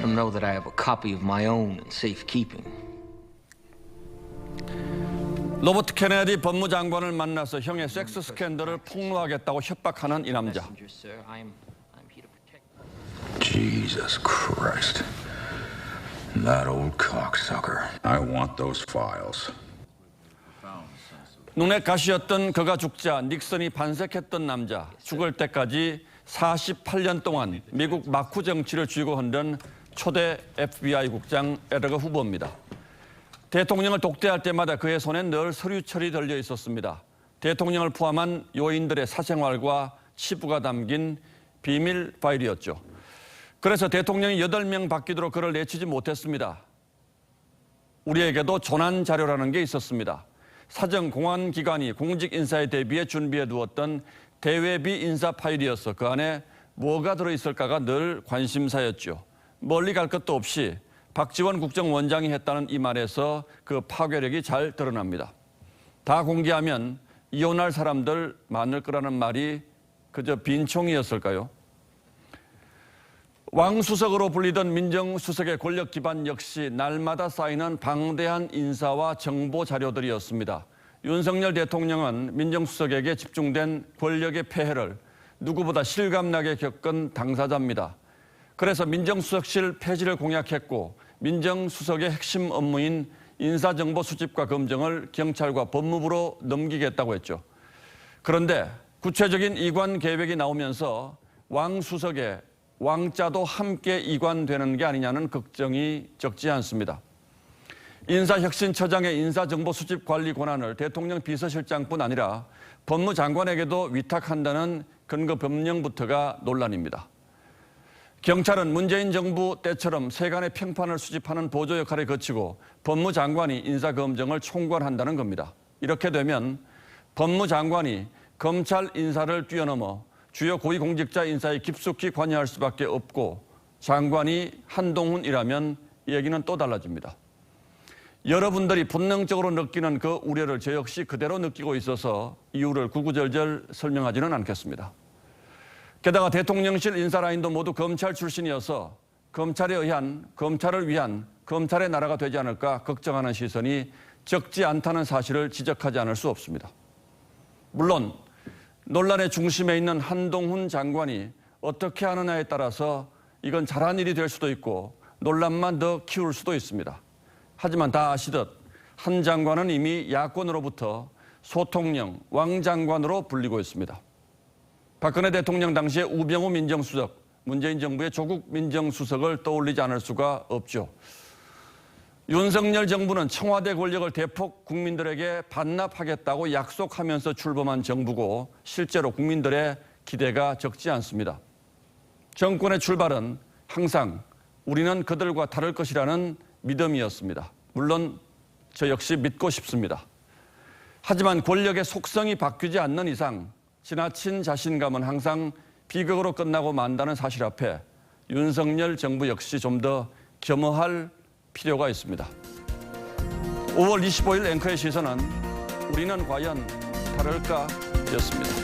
Let him know that I have a copy of my own in safekeeping. 로버트 케네디 법무장관을 만나서 형의 섹스 스캔들을 폭로하겠다고 협박하는 이 남자. Jesus Christ. That old cocksucker. I want those files. 눈에 가시였던 그가 죽자 닉슨이 반색했던 남자. 죽을 때까지 48년 동안 미국 마쿠 정치를 쥐고 흔든 초대 FBI 국장 에드거 후보입니다. 대통령을 독대할 때마다 그의 손엔 늘 서류철이 들려 있었습니다. 대통령을 포함한 요인들의 사생활과 치부가 담긴 비밀 파일이었죠. 그래서 대통령이 8명 바뀌도록 그를 내치지 못했습니다. 우리에게도 조난 자료라는 게 있었습니다. 사정 공안기관이 공직 인사에 대비해 준비해 두었던 대외비 인사 파일이어서 그 안에 뭐가 들어있을까가 늘 관심사였죠. 멀리 갈 것도 없이 박지원 국정원장이 했다는 이 말에서 그 파괴력이 잘 드러납니다. 다 공개하면 이혼할 사람들 많을 거라는 말이 그저 빈총이었을까요? 왕수석으로 불리던 민정수석의 권력 기반 역시 날마다 쌓이는 방대한 인사와 정보 자료들이었습니다. 윤석열 대통령은 민정수석에게 집중된 권력의 폐해를 누구보다 실감나게 겪은 당사자입니다. 그래서 민정수석실 폐지를 공약했고 민정수석의 핵심 업무인 인사정보 수집과 검증을 경찰과 법무부로 넘기겠다고 했죠. 그런데 구체적인 이관 계획이 나오면서 왕수석의 왕자도 함께 이관되는 게 아니냐는 걱정이 적지 않습니다. 인사혁신처장의 인사정보 수집 관리 권한을 대통령 비서실장뿐 아니라 법무장관에게도 위탁한다는 근거 변명부터가 논란입니다. 경찰은 문재인 정부 때처럼 세간의 평판을 수집하는 보조 역할을 거치고 법무장관이 인사검증을 총괄한다는 겁니다. 이렇게 되면 법무장관이 검찰 인사를 뛰어넘어 주요 고위공직자 인사에 깊숙이 관여할 수밖에 없고 장관이 한동훈이라면 얘기는 또 달라집니다. 여러분들이 본능적으로 느끼는 그 우려를 저 역시 그대로 느끼고 있어서 이유를 구구절절 설명하지는 않겠습니다. 게다가 대통령실 인사 라인도 모두 검찰 출신이어서 검찰에 의한, 검찰을 위한 검찰의 나라가 되지 않을까 걱정하는 시선이 적지 않다는 사실을 지적하지 않을 수 없습니다. 물론 논란의 중심에 있는 한동훈 장관이 어떻게 하느냐에 따라서 이건 잘한 일이 될 수도 있고 논란만 더 키울 수도 있습니다. 하지만 다 아시듯 한 장관은 이미 야권으로부터 소통령 왕 장관으로 불리고 있습니다. 박근혜 대통령 당시에 우병우 민정수석, 문재인 정부의 조국 민정수석을 떠올리지 않을 수가 없죠. 윤석열 정부는 청와대 권력을 대폭 국민들에게 반납하겠다고 약속하면서 출범한 정부고 실제로 국민들의 기대가 적지 않습니다. 정권의 출발은 항상 우리는 그들과 다를 것이라는 믿음이었습니다. 물론 저 역시 믿고 싶습니다. 하지만 권력의 속성이 바뀌지 않는 이상 지나친 자신감은 항상 비극으로 끝나고 만다는 사실 앞에 윤석열 정부 역시 좀 더 겸허할 필요가 있습니다. 5월 25일 앵커의 시선은 우리는 과연 다를까 였습니다.